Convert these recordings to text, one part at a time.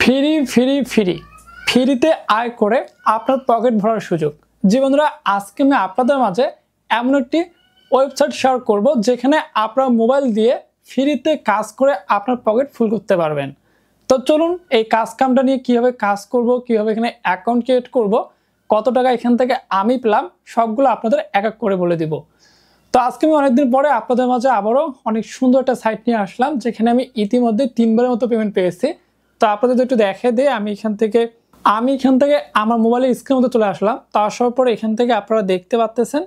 Free free free ফ্রিতে আয় করে আপনার পকেট ভরার সুযোগ। জি বন্ধুরা, আজকে আমি আপনাদের মাঝে এমন একটি ওয়েবসাইট শেয়ার করব যেখানে আপনার মোবাইল দিয়ে ফ্রিতে কাজ করে আপনার পকেট ফুল করতে পারবেন। তো চলুন এই কাজকামটা নিয়ে কীভাবে কাজ করব, কীভাবে এখানে অ্যাকাউন্ট ক্রিয়েট করব, কত টাকা এখান থেকে আমি পেলাম, সবগুলো আপনাদের এক এক করে বলে দিব। তো আজকে আমি অনেকদিন পরে আপনাদের মাঝে আবারও অনেক সুন্দর একটা সাইট নিয়ে আসলাম যেখানে আমি ইতিমধ্যে 3বারের মতো পেমেন্ট পেয়েছি। তো আপনাদের একটু দেখে দিয়ে আমি এখান থেকে আমার মোবাইলের স্ক্রিনের মধ্যে চলে আসলাম। তো আসার পরে এখান থেকে আপনারা দেখতে পাচ্ছেন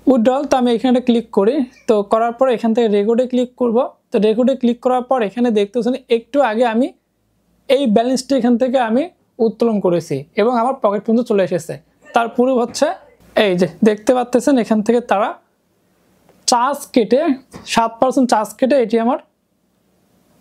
উইথড্রল। তো আমি এখানে ক্লিক করি। তো করার পর এখান থেকে রেকর্ডে ক্লিক করব। তো রেকর্ডে ক্লিক করার পর এখানে দেখতেছেন একটু আগে আমি এই ব্যালেন্সটি এখান থেকে আমি উত্তোলন করেছি এবং আমার পকেট পর্যন্ত চলে এসেছে। তার পুরো হচ্ছে এই যে দেখতে পাচ্ছেন এখান থেকে তারা চার্জ কেটে 7% চার্জ কেটে এটি আমার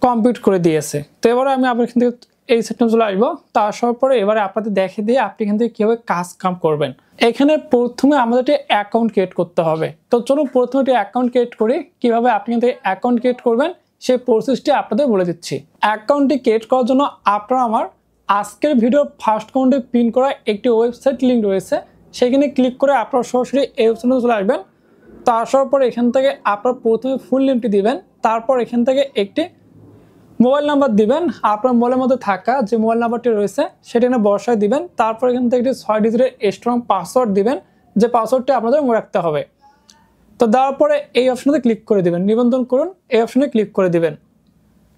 কমপ্লিট করে দিয়েছে। তো এবারে আমি আপনার এখান থেকে এই সেটটা চলে আসবো। তো আসার পরে এবারে আপনাদের দেখে দিয়ে আপনি এখান থেকে কীভাবে কাম করবেন। এখানে প্রথমে আমাদের একটি অ্যাকাউন্ট ক্রিয়েট করতে হবে। তো চলুন প্রথমে একটি অ্যাকাউন্ট ক্রিয়েট করি। কীভাবে আপনি এখান থেকে অ্যাকাউন্ট ক্রিয়েট করবেন সেই প্রসেসটি আপনাদের বলে দিচ্ছি। অ্যাকাউন্টটি ক্রিয়েট করার জন্য আপনারা আমার আজকের ভিডিওর ফার্স্ট কমেন্টে পিন করা একটি ওয়েবসাইট লিঙ্ক রয়েছে, সেখানে ক্লিক করে আপনারা সরাসরি এই ওয়েবসাইটে চলে আসবেন। তো আসার পর এখান থেকে আপনার প্রথমে ফুল নেমটি দিবেন, তারপর এখান থেকে একটি মোবাইল নাম্বার দিবেন। আপনার মোবাইলের মধ্যে থাকা যে মোবাইল নাম্বারটি রয়েছে সেটা এখানে বসায় দিবেন। তারপর এখান থেকে একটি 6 ডিজিটের স্ট্রং পাসওয়ার্ড দিবেন, যে পাসওয়ার্ডটি আপনাদের মনে রাখতে হবে। তো দেওয়ার পরে এই অপশনে ক্লিক করে দিবেন, নিবন্ধন করুন, এই অপশনে ক্লিক করে দিবেন।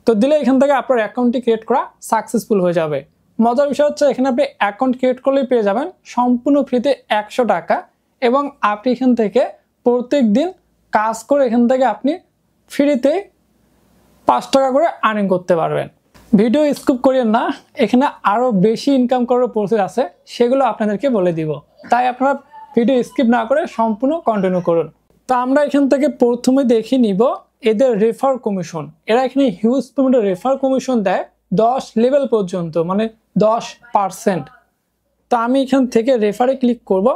তো দিলে এখান থেকে আপনার অ্যাকাউন্টটি ক্রিয়েট করা সাকসেসফুল হয়ে যাবে। মজার বিষয় হচ্ছে এখানে আপনি অ্যাকাউন্ট ক্রিয়েট করলেই পেয়ে যাবেন সম্পূর্ণ ফ্রিতে 100 টাকা, এবং আপনি এখান থেকে প্রত্যেক দিন কাজ করে এখান থেকে আপনি ফ্রিতে 5 টাকা করে আর্নিং করতে পারবেন। ভিডিও স্কিপ করিয়েন না, এখানে আরও বেশি ইনকাম করার প্রসেস আছে, সেগুলো আপনাদেরকে বলে দিব। তাই আপনারা ভিডিও স্কিপ না করে সম্পূর্ণ কন্টিনিউ করুন। তো আমরা এখান থেকে প্রথমে দেখে নিব এদের রেফার কমিশন। এরা এখানে হিউজ পেমেন্টের রেফার কমিশন দেয় 10 লেভেল পর্যন্ত, মানে 10%। তো আমি এখান থেকে রেফারে ক্লিক করব।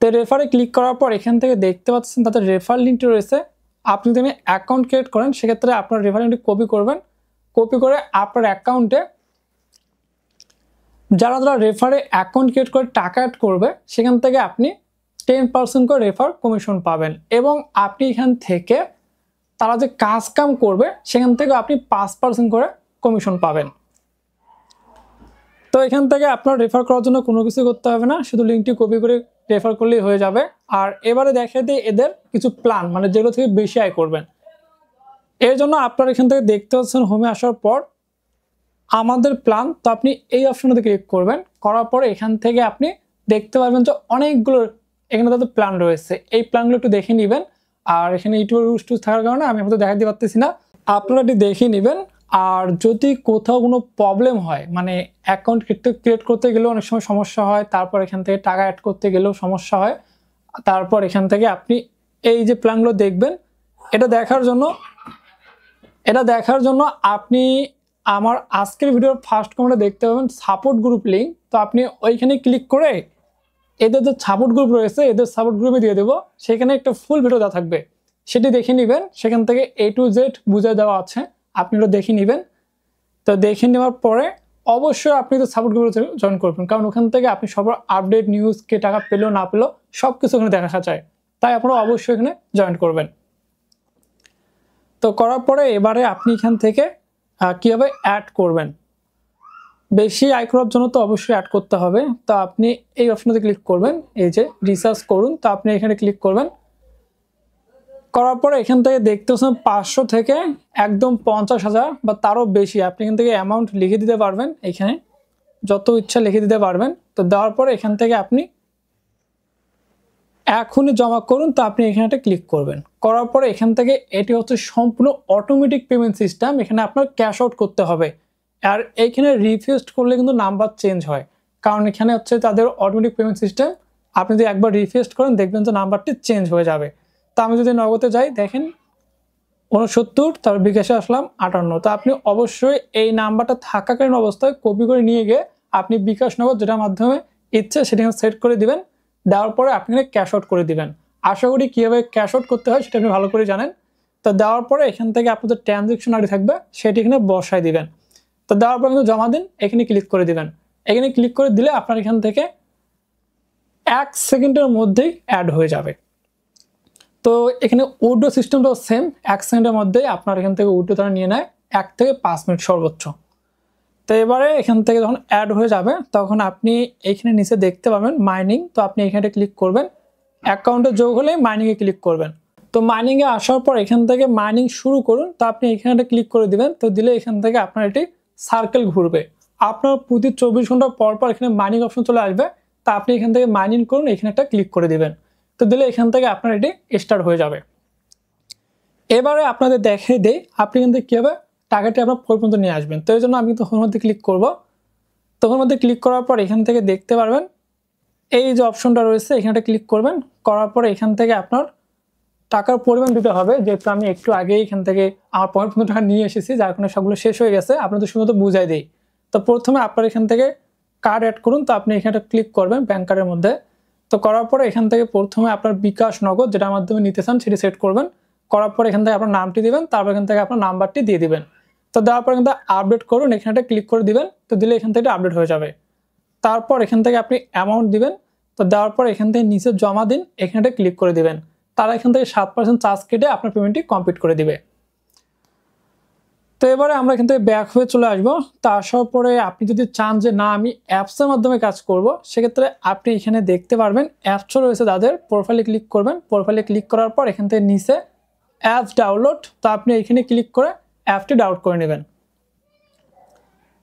তো রেফারে ক্লিক করার পর এখান থেকে দেখতে পাচ্ছেন তাদের রেফার লিঙ্কটি রয়েছে। আপনি যদি অ্যাকাউন্ট ক্রিয়েট করেন সেক্ষেত্রে আপনার রেফার লিঙ্কটি কপি করবেন। কপি করে আপনার অ্যাকাউন্টে যারা যারা রেফারে অ্যাকাউন্ট ক্রিয়েট করে টাকা অ্যাড করবে সেখান থেকে আপনি 10% করে রেফার কমিশন পাবেন, এবং আপনি এখান থেকে তারা যে কাম করবে সেখান থেকে আপনি 5% করে কমিশন পাবেন। তো এখান থেকে আপনার রেফার করার জন্য কোনো কিছু করতে হবে না, শুধু লিঙ্কটি কপি করে রেফার করলেই হয়ে যাবে। আর এবারে দেখে দিই এদের কিছু প্ল্যান, মানে যেগুলো থেকে বেশি আয় করবেন। এর জন্য আপনার এখান থেকে দেখতে পাচ্ছেন হোমে আসার পর আমাদের প্ল্যান। তো আপনি এই অপশনটাতে ক্লিক করবেন, করার পরে এখান থেকে আপনি দেখতে পারবেন যে অনেকগুলো এখানে তাদের প্ল্যান রয়েছে। এই প্ল্যানগুলো একটু দেখে নেবেন। আর এখানে ইউটিউব রুলস টুলস থাকার কারণে আমি আপনাদের দেখাতে পারতেছি না, আপনারা এটি দেখে নেবেন। আর যদি কোথাও কোনো প্রবলেম হয়, মানে অ্যাকাউন্ট ক্রিয়েট করতে গেলেও অনেক সময় সমস্যা হয়, তারপর এখান থেকে টাকা অ্যাড করতে গেলেও সমস্যা হয়, তারপর এখান থেকে আপনি এই যে প্ল্যানগুলো দেখবেন। এটা দেখার জন্য আপনি আমার আজকের ভিডিওর ফার্স্ট কমেন্টে দেখতে পাবেন সাপোর্ট গ্রুপ লিঙ্ক। তো আপনি ওইখানে ক্লিক করে এদের যে সাপোর্ট গ্রুপ রয়েছে এদের সাপোর্ট গ্রুপে দিয়ে দেবো, সেখানে একটা ফুল ভিডিও দেওয়া থাকবে, সেটি দেখে নেবেন। সেখান থেকে A to Z বুঝিয়ে দেওয়া আছে, আপনি ওটা দেখে নেবেন। তো দেখে নেওয়ার পরে অবশ্যই আপনি তো সাপোর্ট গ্রুপে জয়েন করবেন, কারণ ওখান থেকে আপনি সবার আপডেট নিউজ, কে টাকা পেলেও না পেলেও সব কিছু ওখানে দেখা যায়। তাই আপনারা অবশ্যই এখানে জয়েন করবেন। তো করার পরে এবারে আপনি এখান থেকে কীভাবে অ্যাড করবেন, বেশি আয় করার জন্য তো অবশ্যই অ্যাড করতে হবে। তো আপনি এই অপশনতে ক্লিক করবেন, এই যে রিসার্চ করুন। তো আপনি এখানে ক্লিক করবেন, করার পরে এখান থেকে দেখতে পাচ্ছেন 500 থেকে একদম 50,000 বা তারও বেশি আপনি এখান থেকে অ্যামাউন্ট লিখে দিতে পারবেন, এখানে যত ইচ্ছা লিখে দিতে পারবেন। তো দেওয়ার পরে এখান থেকে আপনি এখনই জমা করুন। তো আপনি এখানে একটা ক্লিক করবেন, করার পরে এখান থেকে এটি হচ্ছে সম্পূর্ণ অটোমেটিক পেমেন্ট সিস্টেম, এখানে আপনার ক্যাশ আউট করতে হবে। আর এইখানে রিফ্রেশ করলে কিন্তু নাম্বার চেঞ্জ হয়, কারণ এখানে হচ্ছে তাদের অটোমেটিক পেমেন্ট সিস্টেম। আপনি যদি একবার রিফ্রেশ করেন দেখবেন যে নাম্বারটি চেঞ্জ হয়ে যাবে। তো আমি যদি নগদে যাই, দেখেন 69, তারপর বিকাশে আসলাম 58। তো আপনি অবশ্যই এই নাম্বারটা থাকাকালীন অবস্থায় কপি করে নিয়ে গিয়ে আপনি বিকাশ নগদ যেটার মাধ্যমে ইচ্ছে সেটা সেট করে দিবেন। দেওয়ার পরে আপনি ক্যাশ আউট করে দিবেন। আশা করি কীভাবে ক্যাশ আউট করতে হয় সেটা আপনি ভালো করে জানেন। তো দেওয়ার পরে এখান থেকে আপনাদের ট্রানজ্যাকশন আইডি থাকবে, সেটি এখানে বসায় দিবেন। তো দেওয়ার পর কিন্তু জমা দিন, এখানে ক্লিক করে দিবেন। এখানে ক্লিক করে দিলে আপনার এখান থেকে 1 সেকেন্ডের মধ্যেই অ্যাড হয়ে যাবে। তো এখানে উইথড্র সিস্টেমটাও সেম, 1 সেকেন্ডের মধ্যেই আপনার এখান থেকে উইথড্র তারা নিয়ে নেয় 1 থেকে 5 মিনিট সর্বোচ্চ। তো এবারে এখান থেকে যখন অ্যাড হয়ে যাবে তখন আপনি এইখানে নিচে দেখতে পাবেন মাইনিং। তো আপনি এখানে ক্লিক করবেন, অ্যাকাউন্টে যোগ হলে মাইনিংয়ে ক্লিক করবেন। তো মাইনিংয়ে আসার পর এখান থেকে মাইনিং শুরু করুন। তো আপনি এখানে ক্লিক করে দিবেন। তো দিলে এখান থেকে আপনার এটি সার্কেল ঘুরবে, আপনার প্রতি 24 ঘন্টা পর পর এখানে মাইনিং অপশন চলে আসবে। তা আপনি এখান থেকে মাইনিং করুন, এখানে একটা ক্লিক করে দিবেন। তো দিলে এখান থেকে আপনার এটি স্টার্ট হয়ে যাবে। এবারে আপনাদের দেখিয়ে দেই আপনি কিন্তু কীভাবে টাকাটি আপনার পর্যন্ত নিয়ে আসবেন। তো এই জন্য আমি কিন্তু হোমের মধ্যে ক্লিক করব। তো হোমের মধ্যে ক্লিক করার পর এখান থেকে দেখতে পারবেন এই যে অপশনটা রয়েছে, এখানে ক্লিক করবেন। করার পরে এখান থেকে আপনার টাকার পরিমাণ দিতে হবে, যেহেতু আমি একটু আগেই এখান থেকে আমার পর্যন্ত টাকা নিয়ে এসেছি, যার কারণে সবগুলো শেষ হয়ে গেছে। আপনাদের শুধু বুঝাই দিই। তো প্রথমে আপনার এখান থেকে কার্ড অ্যাড করুন। তো আপনি এখানে ক্লিক করবেন ব্যাংক কার্ডের মধ্যে। তো করার পরে এখান থেকে প্রথমে আপনার বিকাশ নগদ যেটার মাধ্যমে নিতে চান সেটি সেট করবেন। করার পর এখান থেকে আপনার নামটি দিবেন, তারপর এখান থেকে আপনার নাম্বারটি দিয়ে দিবেন। তো দেওয়ার পর কিন্তু আপডেট করুন, এখানে ক্লিক করে দিবেন। তো দিলে এখান থেকে আপডেট হয়ে যাবে। তারপর এখান থেকে আপনি অ্যামাউন্ট দিবেন। তো দেওয়ার পর এখান থেকে নিচে জমা দিন, এখানে ক্লিক করে দিবেন। তারা এখান থেকে 7% চার্জ কেটে আপনার পেমেন্টটি কমপ্লিট করে দিবে। তো এবারে আমরা এখান থেকে ব্যাক হয়ে চলে আসবো। তা আসার পরে আপনি যদি চান যে না আমি অ্যাপসের মাধ্যমে কাজ করব, সেক্ষেত্রে আপনি এখানে দেখতে পারবেন অ্যাপসও রয়েছে তাদের, প্রোফাইলে ক্লিক করবেন। প্রোফাইলে ক্লিক করার পর এখান থেকে নিচে অ্যাপস ডাউনলোড, তো আপনি এখানে ক্লিক করে অ্যাপটি ডাউনলোড করে নেবেন।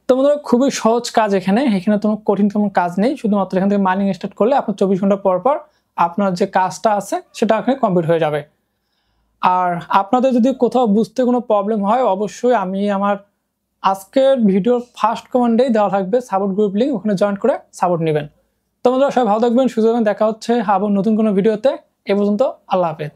তো বন্ধুরা খুবই সহজ কাজ, এখানে কোনো কঠিন কোনো কাজ নেই। শুধুমাত্র এখান থেকে মাইনিং স্টার্ট করলে আপনার 24 ঘন্টা পর পর আপনার যে কাজটা আছে সেটা এখানে কমপ্লিট হয়ে যাবে। আর আপনাদের যদি কোথাও বুঝতে কোনো প্রবলেম হয়, অবশ্যই আমি আমার আজকের ভিডিওর ফার্স্ট কমেন্টেই দেওয়া থাকবে সাপোর্ট গ্রুপ লিঙ্ক, ওখানে জয়েন করে সাপোর্ট নেবেন। তো বন্ধুরা সবাই ভালো থাকবেন, সুস্থ থাকবেন। দেখা হচ্ছে আবার নতুন কোনো ভিডিওতে। এ পর্যন্ত আল্লাহ হাফেজ।